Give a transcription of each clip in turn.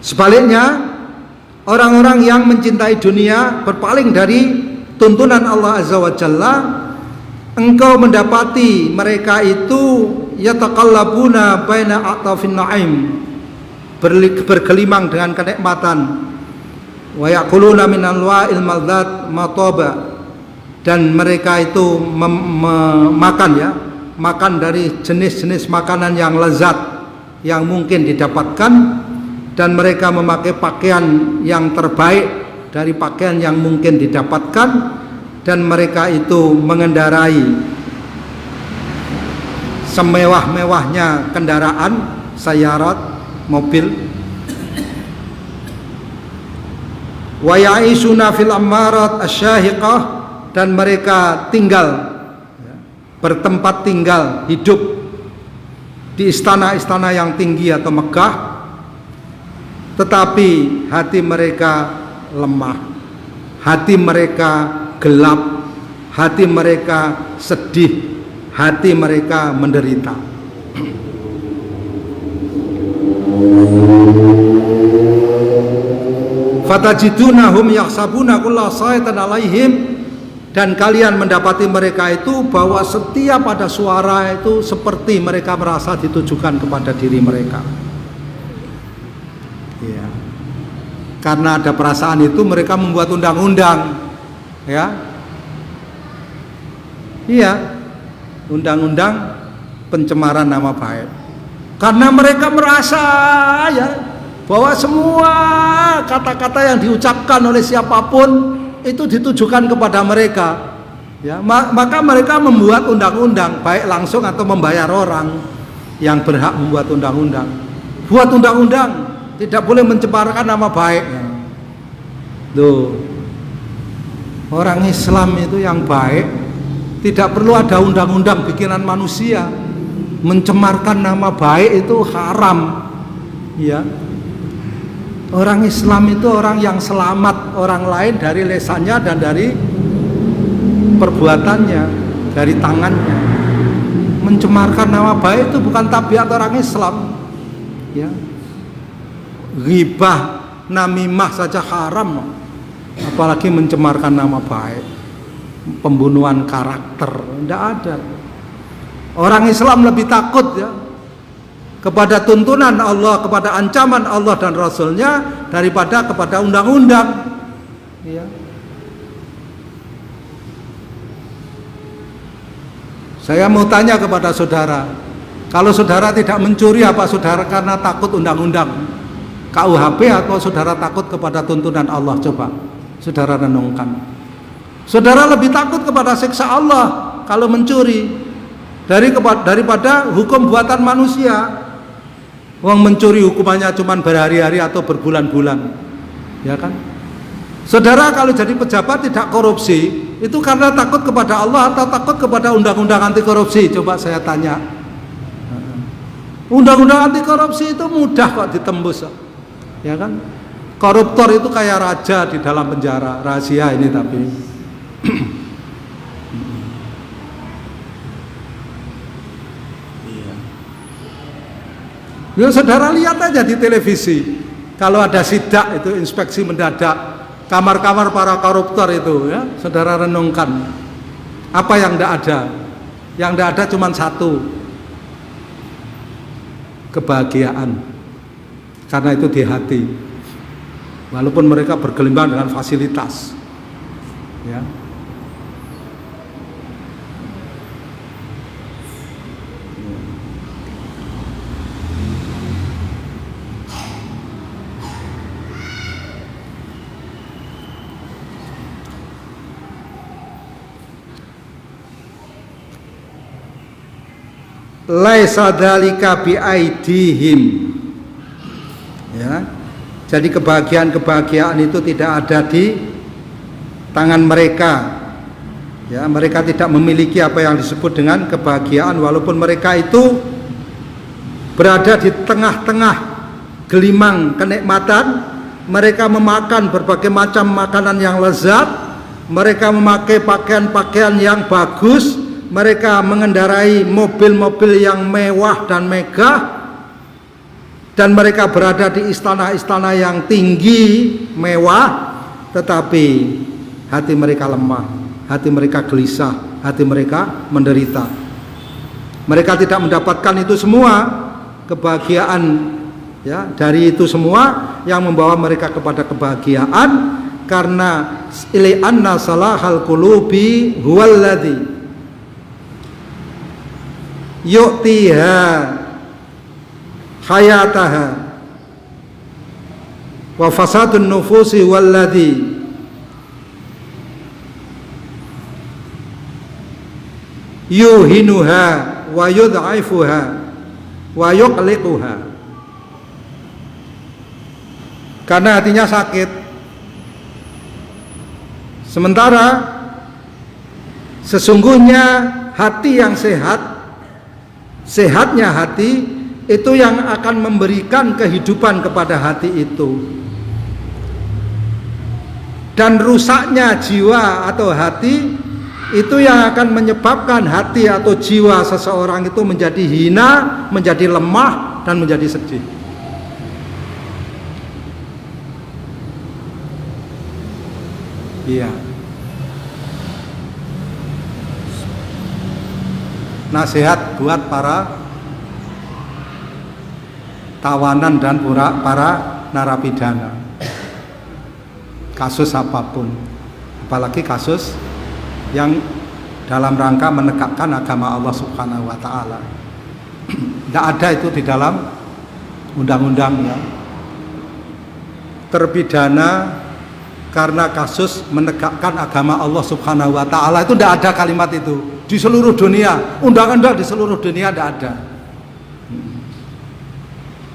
Sebaliknya, orang-orang yang mencintai dunia berpaling dari tuntunan Allah Azza wa Jalla. Engkau mendapati mereka itu yatakallabuna baina a'tafin na'im, bergelimang dengan kenikmatan, wa yaquluna min anwa'il madzat mataba, dan mereka itu makan dari jenis-jenis makanan yang lezat yang mungkin didapatkan, dan mereka memakai pakaian yang terbaik dari pakaian yang mungkin didapatkan, dan mereka itu mengendarai semewah-mewahnya kendaraan, sayarat, mobil. Wa ya'ishuna fil ammarat asyahiqah, dan mereka bertempat tinggal, hidup di istana-istana yang tinggi atau megah, tetapi hati mereka lemah, hati mereka gelap, hati mereka sedih, hati mereka menderita. Fatajidunahum yahsabuna kulla sayatan alaihim, dan kalian mendapati mereka itu bahwa setiap ada suara itu seperti mereka merasa ditujukan kepada diri mereka. Ya. Karena ada perasaan itu mereka membuat undang-undang. Ya. Iya. Undang-undang pencemaran nama baik. Karena mereka merasa ya bahwa semua kata-kata yang diucapkan oleh siapapun itu ditujukan kepada mereka. Ya, maka mereka membuat undang-undang, baik langsung atau membayar orang yang berhak membuat undang-undang. Buat undang-undang, tidak boleh mencemarkan nama baik. Tuh. Orang Islam itu yang baik tidak perlu ada undang-undang bikinan manusia. Mencemarkan nama baik itu haram. Ya. Orang Islam itu orang yang selamat orang lain dari lesannya dan dari perbuatannya, dari tangannya. Mencemarkan nama baik itu bukan tabiat orang Islam. Ya. Ghibah, namimah saja haram, apalagi mencemarkan nama baik, pembunuhan karakter, tidak ada. Orang Islam lebih takut ya kepada tuntunan Allah, kepada ancaman Allah dan Rasulnya daripada kepada undang-undang. Ya. Saya mau tanya kepada saudara, kalau saudara tidak mencuri, apa saudara karena takut undang-undang KUHP atau saudara takut kepada tuntunan Allah? Coba saudara renungkan. Saudara lebih takut kepada siksa Allah kalau mencuri daripada hukum buatan manusia. Wong mencuri hukumannya cuma berhari-hari atau berbulan-bulan, ya kan? Saudara kalau jadi pejabat tidak korupsi, itu karena takut kepada Allah atau takut kepada undang-undang anti korupsi? Coba saya tanya. Undang-undang anti korupsi itu mudah kok ditembus, ya kan? Koruptor itu kayak raja di dalam penjara, rahasia ini tapi. Ya, saudara lihat aja di televisi, kalau ada sidak itu inspeksi mendadak kamar-kamar para koruptor itu, ya, saudara renungkan apa yang tidak ada. Yang tidak ada cuma satu, kebahagiaan, karena itu di hati, walaupun mereka bergelimang dengan fasilitas, ya. Laisa dzalika biaidihim, ya. Jadi kebahagiaan itu tidak ada di tangan mereka, ya. Mereka tidak memiliki apa yang disebut dengan kebahagiaan, walaupun mereka itu berada di tengah-tengah gelimang kenikmatan. Mereka memakan berbagai macam makanan yang lezat, mereka memakai pakaian-pakaian yang bagus, mereka mengendarai mobil-mobil yang mewah dan megah, dan mereka berada di istana-istana yang tinggi, mewah, tetapi hati mereka lemah, hati mereka gelisah, hati mereka menderita. Mereka tidak mendapatkan itu semua, kebahagiaan ya, dari itu semua yang membawa mereka kepada kebahagiaan, karena li'anna salahal qulubi huwallazi yu'tiha hayataha wa fasadun nufusi walladhi yuhinuha wa yudhaifuha wa yuqliquha. Karena hatinya sakit. Sementara sesungguhnya hati yang sehat, sehatnya hati itu yang akan memberikan kehidupan kepada hati itu. Dan rusaknya jiwa atau hati itu yang akan menyebabkan hati atau jiwa seseorang itu menjadi hina, menjadi lemah, dan menjadi sedih. Iya. Nasihat buat para tawanan dan para narapidana, kasus apapun, apalagi kasus yang dalam rangka menegakkan agama Allah Subhanahu wa Ta'ala. Tidak ada itu di dalam undang-undangnya. Terpidana karena kasus menegakkan agama Allah Subhanahu wa Ta'ala, itu tidak ada kalimat itu di seluruh dunia. Undang-undang di seluruh dunia tidak ada.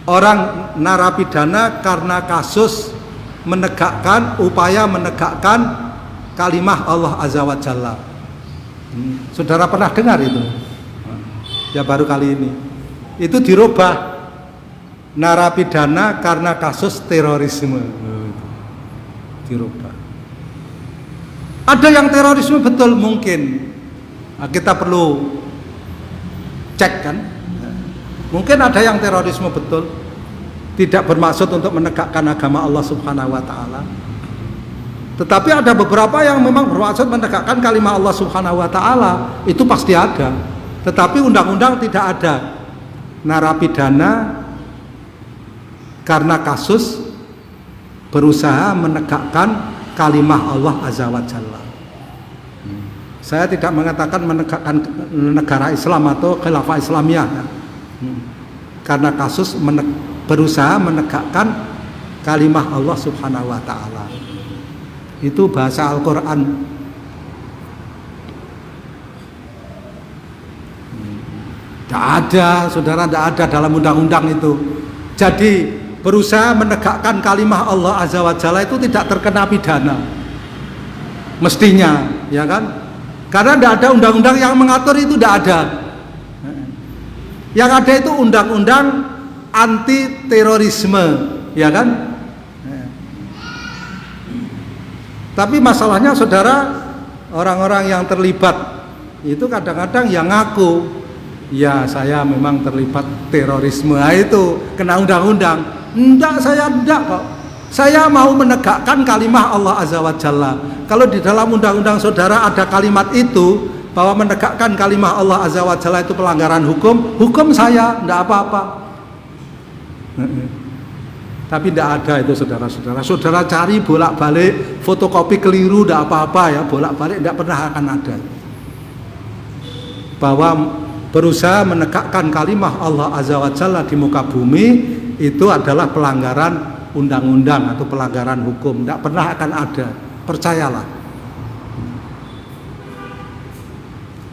Orang narapidana karena kasus menegakkan, upaya menegakkan kalimah Allah Azza wa Jalla. Saudara pernah dengar itu? Ya baru kali ini. Itu dirubah, narapidana karena kasus terorisme. Dirubah. Ada yang terorisme betul mungkin. Nah, kita perlu cek kan. Mungkin ada yang terorisme betul, tidak bermaksud untuk menegakkan agama Allah Subhanahu wa Ta'ala. Tetapi ada beberapa yang memang bermaksud menegakkan kalimat Allah Subhanahu wa Ta'ala. Itu pasti ada. Tetapi undang-undang tidak ada narapidana karena kasus berusaha menegakkan kalimat Allah Azza wa Jalla. Saya tidak mengatakan menegakkan negara Islam atau khilafah Islamiyah, karena kasus berusaha menegakkan kalimat Allah Subhanahu wa Ta'ala. Itu bahasa Al-Quran. Tidak ada, saudara, tidak ada dalam undang-undang itu. Jadi berusaha menegakkan kalimat Allah Azza wa Jalla itu tidak terkena pidana, mestinya, ya kan? Karena tidak ada undang-undang yang mengatur itu, tidak ada. Yang ada itu undang-undang anti terorisme, ya kan? Tapi masalahnya, saudara, orang-orang yang terlibat itu kadang-kadang yang ngaku, ya saya memang terlibat terorisme, itu kena undang-undang. Enggak, saya enggak kok. Saya mau menegakkan kalimat Allah Azza wa Jalla. Kalau di dalam undang-undang saudara ada kalimat itu, bahwa menegakkan kalimat Allah Azza wa Jalla itu pelanggaran hukum, hukum saya, enggak apa-apa. Tapi tidak ada itu, saudara-saudara. Saudara cari bolak-balik, fotokopi keliru, tidak apa-apa ya, bolak-balik tidak pernah akan ada. Bahwa berusaha menegakkan kalimat Allah Azza wa Jalla di muka bumi itu adalah pelanggaran undang-undang atau pelanggaran hukum. Tidak pernah akan ada, percayalah.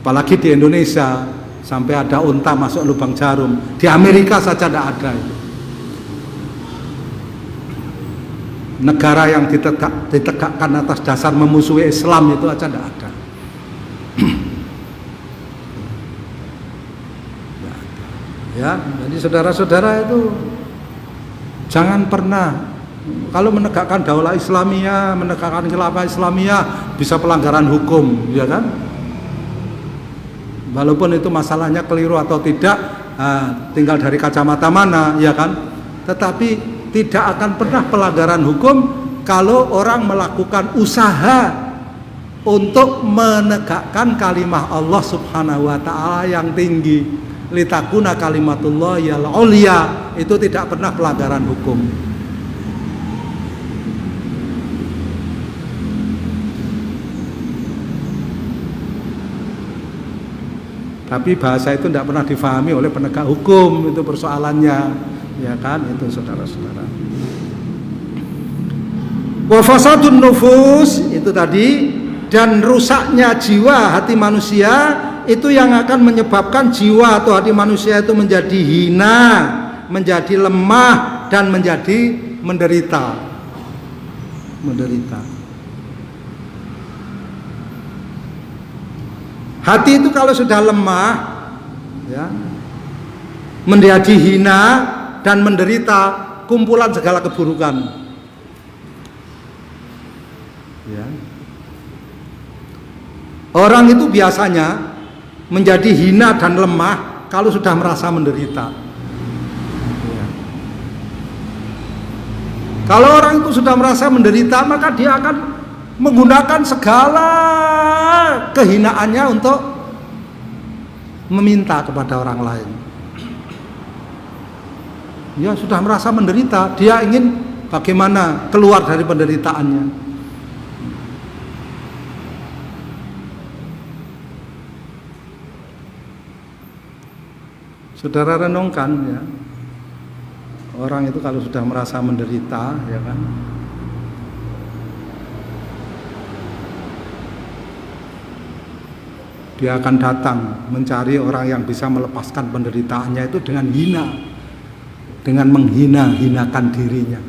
Apalagi di Indonesia, sampai ada unta masuk lubang jarum. Di Amerika saja tidak ada itu. Negara yang ditegakkan atas dasar memusuhi Islam itu aja tidak ada. Ya, jadi saudara-saudara itu jangan pernah, kalau menegakkan daulah Islamiyah, menegakkan khilafah Islamiyah bisa pelanggaran hukum, ya kan? Walaupun itu masalahnya keliru atau tidak, tinggal dari kacamata mana, ya kan? tetapi tidak akan pernah pelanggaran hukum kalau orang melakukan usaha untuk menegakkan kalimah Allah Subhanahu wa taala yang tinggi. Litakuna kalimatullah yal ulya, itu tidak pernah pelanggaran hukum. Tapi bahasa itu tidak pernah difahami oleh penegak hukum, itu persoalannya, ya kan, itu saudara-saudara. Wa fasadun nufus, itu tadi, dan rusaknya jiwa hati manusia itu yang akan menyebabkan jiwa atau hati manusia itu menjadi hina, menjadi lemah, dan menjadi menderita. Hati itu kalau sudah lemah, ya, menjadi hina dan menderita, kumpulan segala keburukan. Ya. Orang itu biasanya menjadi hina dan lemah kalau sudah merasa menderita. Ya. Kalau orang itu sudah merasa menderita, maka dia akan menggunakan segala kehinaannya untuk meminta kepada orang lain. Ya, sudah merasa menderita, dia ingin bagaimana keluar dari penderitaannya. Saudara renungkan, ya, orang itu kalau sudah merasa menderita, ya kan, dia akan datang mencari orang yang bisa melepaskan penderitaannya itu dengan hina, dengan menghina-hinakan dirinya.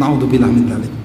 Naudzubillah min dzalik.